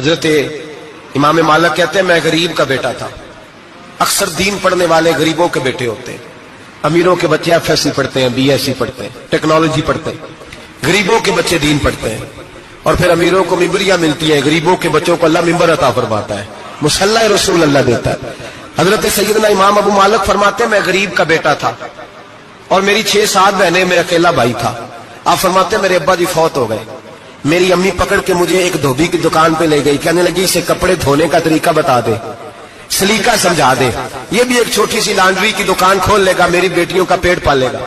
حضرت امام مالک کہتے ہیں میں غریب کا بیٹا تھا. اکثر دین پڑھنے والے غریبوں کے بیٹے ہوتے ہیں. امیروں کے بچے ایف ایس سی پڑھتے ہیں, بی ایس سی پڑھتے ہیں, ٹیکنالوجی پڑھتے ہیں. غریبوں کے بچے دین پڑھتے ہیں اور پھر امیروں کو ممبریاں ملتی ہیں. غریبوں کے بچوں کو اللہ ممبر عطا فرماتا ہے, مصلی رسول اللہ دیتا ہے. حضرت سیدنا امام ابو مالک فرماتے ہیں میں غریب کا بیٹا تھا اور میری 6-7 بہنیں, میں اکیلا بھائی تھا. آپ فرماتے ہیں میرے ابا جی فوت ہو گئے. میری امی پکڑ کے مجھے ایک دھوبی کی دکان پہ لے گئی, کہنے لگی اسے کپڑے دھونے کا طریقہ بتا دے, سلیقہ سمجھا دے, یہ بھی ایک چھوٹی سی لانڈری کی دکان کھول لے گا, میری بیٹیوں کا پیٹ پالے گا.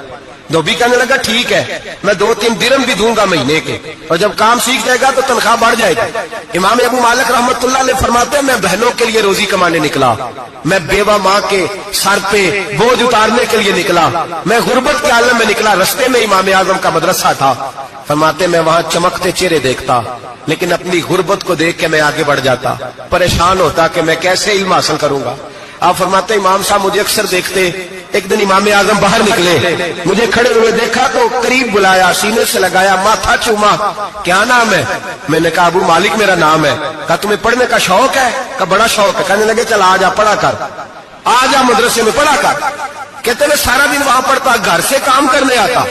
دھوبی کہنے لگا ٹھیک ہے, میں 2-3 درم بھی دوں گا مہینے کے, اور جب کام سیکھ جائے گا تو تنخواہ بڑھ جائے گی. امام ابو مالک رحمت اللہ علیہ فرماتے ہیں میں بہنوں کے لیے روزی کمانے نکلا, میں بیوہ ماں کے سر پہ بوجھ اتارنے کے لیے نکلا, میں غربت کے عالم میں نکلا. رستے میں امام اعظم کا مدرسہ تھا. فرماتے میں وہاں چمکتے چہرے دیکھتا, لیکن اپنی غربت کو دیکھ کے میں آگے بڑھ جاتا, پریشان ہوتا کہ میں کیسے علم حاصل کروں گا. آپ فرماتے امام صاحب مجھے اکثر دیکھتے. ایک دن امام اعظم باہر نکلے, مجھے کھڑے ہوئے دیکھا تو قریب بلایا, سینے سے لگایا, ماتھا چوما. کیا نام ہے؟ میں نے کہا ابو مالک میرا نام ہے. کہا تمہیں پڑھنے کا شوق ہے؟ کہا بڑا شوق ہے. کہنے لگے چل آ جا پڑھا کر, آ جا مدرسے میں پڑھا کر. کہتے میں سارا دن وہاں پڑھتا, گھر سے کام کرنے آتا,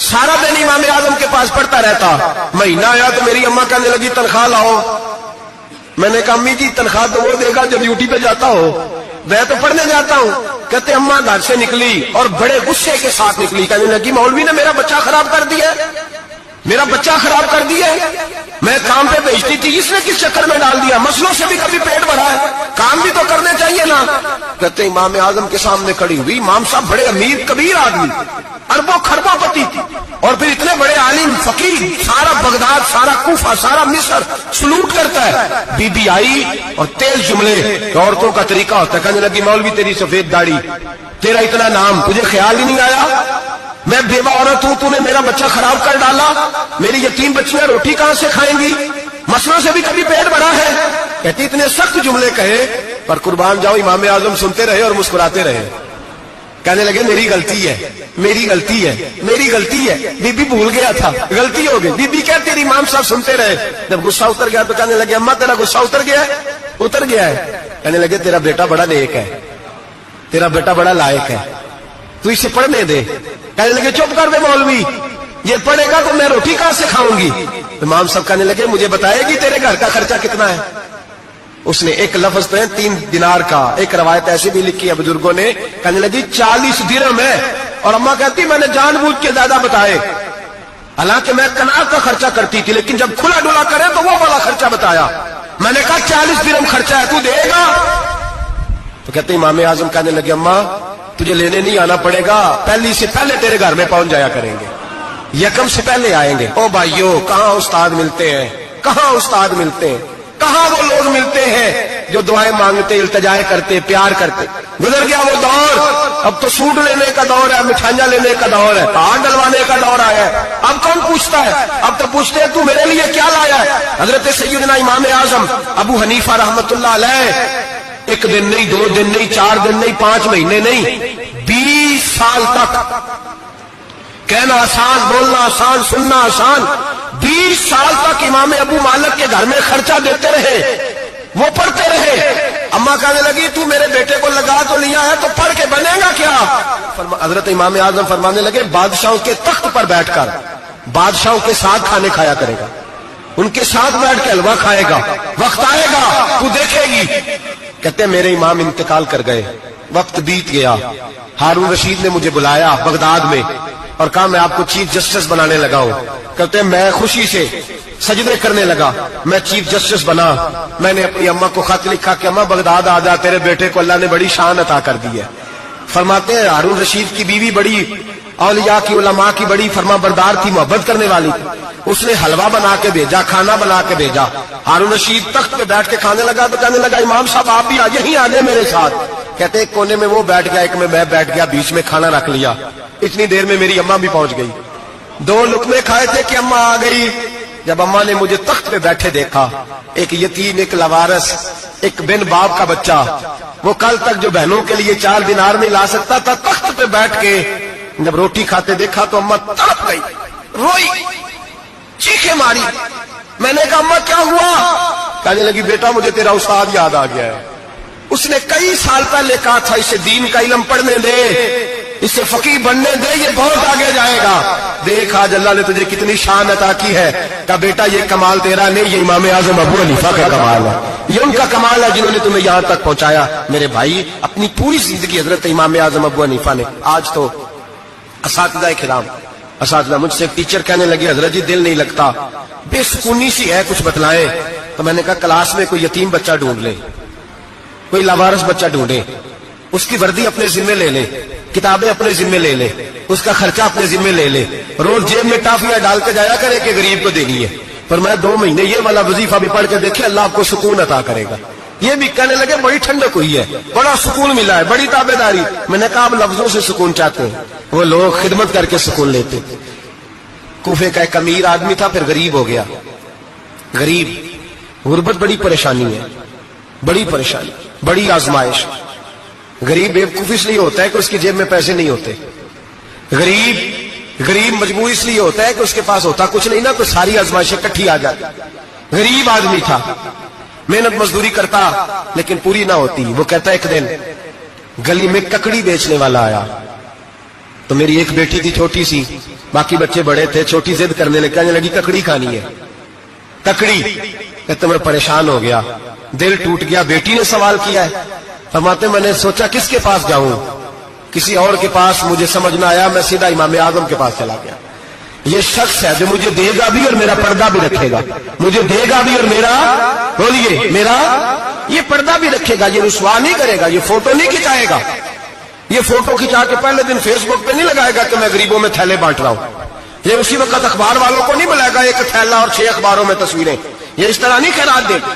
سارا دن امام اعظم کے پاس پڑھتا رہتا. مہینہ آیا تو میری اماں کہنے لگی تنخواہ لاؤ. میں نے کہا امی جی تنخواہ تو وہ دے گا جو ڈیوٹی پہ جاتا ہو, میں تو پڑھنے جاتا ہوں. کہتے اماں گھر سے نکلی اور بڑے غصے کے ساتھ نکلی, کہنے لگی مولوی نے میرا بچہ خراب کر دیا, میرا بچہ خراب کر دیا. میں کام پہ بھیجتی تھی, اس نے کس چکر میں ڈال دیا, مسلوں سے بھی کبھی پیٹ بھرا ہے, کام بھی تو کرنے چاہیے نا. کہتے امام اعظم کے سامنے کھڑی ہوئی. امام صاحب بڑے امیر کبیر آدمی, اربوں خربوں پتی تھی, اور پھر اتنے بڑے عالم فقیر, سارا بغداد, سارا کوفہ, سارا مصر سلوٹ کرتا ہے. بی بی آئی اور تیز جملے کہ عورتوں کا طریقہ ہوتا ہے. کہنے لگی مولوی تیری سفید داڑھی, تیرا اتنا نام, تجھے خیال ہی نہیں آیا میں بیوہ عورت ہوں, تو نے میرا بچہ خراب کر ڈالا, میری یتیم بچیاں روٹی کہاں سے کھائیں گی, مسئلوں سے بھی کبھی پیٹ بھرا ہے. کہتی اتنے سخت جملے کہے, پر قربان جاؤ امام اعظم سنتے رہے اور مسکراتے رہے. کہنے لگے میری غلطی ہے, میری غلطی ہے, میری غلطی ہے. بی بی بھول گیا تھا, غلطی ہو گئی. بی بی کہتے تیری امام صاحب سنتے رہے. جب غصہ اتر گیا تو کہنے لگے اماں تیرا غصہ اتر گیا ہے؟ اتر گیا ہے. کہنے لگے تیرا بیٹا بڑا نیک ہے, تیرا بیٹا بڑا لائق ہے, تو اسے پڑھنے دے. کہنے لگے چپ کر دے مولوی, یہ پڑھے گا تو میں روٹی کہاں سے کھاؤں گی. امام صاحب کہنے لگے مجھے بتائے گی تیرے گھر کا خرچہ کتنا ہے. اس نے ایک لفظ تو ہے 3 دینار کا, ایک روایت ایسی بھی لکھی ہے بزرگوں نے, کہنے لگی 40 درہم ہے. اور اماں کہتی میں نے جان بوجھ کے زیادہ بتائے, حالانکہ میں کنار کا خرچہ کرتی تھی, لیکن جب کھلا ڈلا کرے تو وہ والا خرچہ بتایا. میں نے کہا 40 درہم خرچہ ہے, تو دے گا؟ تو کہتے امام اعظم کہنے لگے اماں تجھے لینے نہیں آنا پڑے گا, پہلی سے پہلے تیرے گھر میں پہنچ جایا کریں گے, یکم سے پہلے آئیں گے. او بھائیو کہاں استاد ملتے ہیں, کہاں استاد ملتے ہیں, کہاں وہ لوگ ملتے ہیں جو دعائیں مانگتے, التجائے کرتے, پیار کرتے. گزر گیا وہ دور, اب تو سوٹ لینے کا دور ہے, مٹھائیاں لینے کا دور ہے, ہاتھ ڈلوانے کا دور آیا ہے. اب کون پوچھتا ہے, اب تو پوچھتے ہیں تو میرے لیے کیا لایا ہے. حضرت سیدنا امام اعظم ابو حنیفہ رحمت اللہ علیہ ایک دن نہیں, 2 دن نہیں, 4 دن نہیں, 5 مہینے نہیں, 20 سال تک, کہنا آسان, بولنا آسان, سننا آسان, 20 سال تک امام ابو مالک کے گھر میں خرچہ دیتے رہے, وہ پڑھتے رہے. اماں کہنے لگی تو میرے بیٹے کو لگا تو لیا ہے, تو پڑھ کے بنے گا کیا. حضرت امام اعظم فرمانے لگے بادشاہوں کے تخت پر بیٹھ کر بادشاہوں کے ساتھ کھانے کھایا کرے گا, ان کے ساتھ بیٹھ کے حلوہ کھائے گا, وقت آئے گا تو دیکھے گی. کہتے ہیں میرے امام انتقال کر گئے, وقت بیت گیا. ہارون رشید نے مجھے بلایا بغداد میں اور کہا میں آپ کو چیف جسٹس بنانے لگا ہوں. کہتے ہیں میں خوشی سے سجدے کرنے لگا, میں چیف جسٹس بنا. میں نے اپنی اماں کو خط لکھا کہ اماں بغداد آ جا, تیرے بیٹے کو اللہ نے بڑی شان عطا کر دی ہے. فرماتے ہیں ہارون رشید کی بیوی بڑی اولیاء کی, علماء کی بڑی فرما بردار تھی, محبت کرنے والی تھی. اس نے حلوہ بنا کے بھیجا, کھانا بنا کے بھیجا. ہارون رشید تخت پہ بیٹھ کے کھانے لگا تو کہنے لگا امام صاحب آپ بھی یہیں آ جائیں میرے ساتھ. کہتے ایک کونے میں وہ بیٹھ گیا, ایک میں بیٹھ گیا, بیچ میں کھانا رکھ لیا. اتنی دیر میں میری اماں بھی پہنچ گئی. 2 لقمے کھائے تھے کہ اماں آ گئی. جب اماں نے مجھے تخت پہ بیٹھے دیکھا, ایک یتیم, ایک لوارث, ایک بن باپ کا بچہ, وہ کل تک جو بہنوں کے لیے 4 دینار نہیں لا سکتا تھا, تخت پہ بیٹھ کے جب روٹی کھاتے دیکھا تو اماں تڑپ گئی, روئی, چیخیں ماری. میں نے کہا اما کیا ہوا؟ کہنے لگی بیٹا مجھے تیرا استاد یاد آ گیا ہے، اس نے کئی سال پہلے کہا تھا اسے دین کا علم پڑھنے دے، اسے فقیہ بننے دے، یہ بہت آگے جائے گا۔ دیکھ آج اللہ نے تجھے کتنی شان عطا کی ہے۔ کہا بیٹا یہ کمال تیرا نہیں، یہ امام اعظم ابو حنیفہ کا کمال ہے، یہ ان کا کمال ہے جنہوں نے تمہیں یہاں تک پہنچایا۔ میرے بھائی اپنی پوری زندگی حضرت امام اعظم ابو حنیفہ نے، آج تو اساتذہ کرام، اساتذہ مجھ سے ایک ٹیچر کہنے لگے حضرت جی دل نہیں لگتا، بے سکونی سی ہے، کچھ بتلائیں۔ تو میں نے کہا کلاس میں کوئی یتیم بچہ ڈھونڈ لے، کوئی لاوارث بچہ ڈھونڈے، اس کی وردی اپنے ذمے لے لے، کتابیں اپنے ذمے لے لے، اس کا خرچہ اپنے ذمے لے لے، روز جیب میں ٹافیاں ڈال کے جایا کرے کہ غریب کو دینی ہے، پر میں 2 مہینے یہ والا وظیفہ بھی پڑھ کے دیکھے، اللہ آپ کو سکون عطا کرے گا۔ یہ بھی کہنے لگے بڑی ٹھنڈک ہوئی ہے، بڑا سکون ملا ہے، بڑی تابع داری۔ میں نے کہا آپ لفظوں سے سکون چاہتے ہیں، وہ لوگ خدمت کر کے سکون لیتے۔ کوفے کا ایک امیر آدمی تھا، پھر غریب ہو گیا۔ غریب، غربت بڑی پریشانی ہے، بڑی پریشانی، بڑی آزمائش۔ غریب بیوقوف اس لیے ہوتا ہے کہ اس کی جیب میں پیسے نہیں ہوتے، غریب مجبور اس لیے ہوتا ہے کہ اس کے پاس ہوتا کچھ نہیں نا، تو ساری آزمائشیں اکٹھی آ جاتی۔ غریب آدمی تھا، محنت مزدوری کرتا لیکن پوری نہ ہوتی۔ وہ کہتا ایک دن گلی میں ککڑی بیچنے والا آیا، تو میری ایک بیٹی تھی چھوٹی سی، باقی بچے بڑے تھے، چھوٹی ضد کرنے لگی، کہنے لگی ککڑی کھانی ہے، ککڑی۔ کہتے میں پریشان ہو گیا، دل ٹوٹ گیا، بیٹی نے سوال کیا ہے۔ فرماتے میں نے سوچا کس کے پاس جاؤں، کسی اور کے پاس مجھے سمجھ نہ آیا، میں سیدھا امام اعظم کے پاس چلا گیا۔ یہ شخص ہے جو مجھے دے گا بھی اور میرا پردہ بھی رکھے گا، مجھے دے گا بھی اور میرا، بولیے، میرا یہ پردہ بھی رکھے گا، یہ رسوا نہیں کرے گا، یہ فوٹو نہیں کھچائے گا، یہ فوٹو کھچا کے پہلے دن فیس بک پہ نہیں لگائے گا کہ میں غریبوں میں تھیلے بانٹ رہا ہوں، یہ اسی وقت اخبار والوں کو نہیں بلائے گا ایک تھیلا اور 6 اخباروں میں تصویریں، یہ اس طرح نہیں خیرات دے گا۔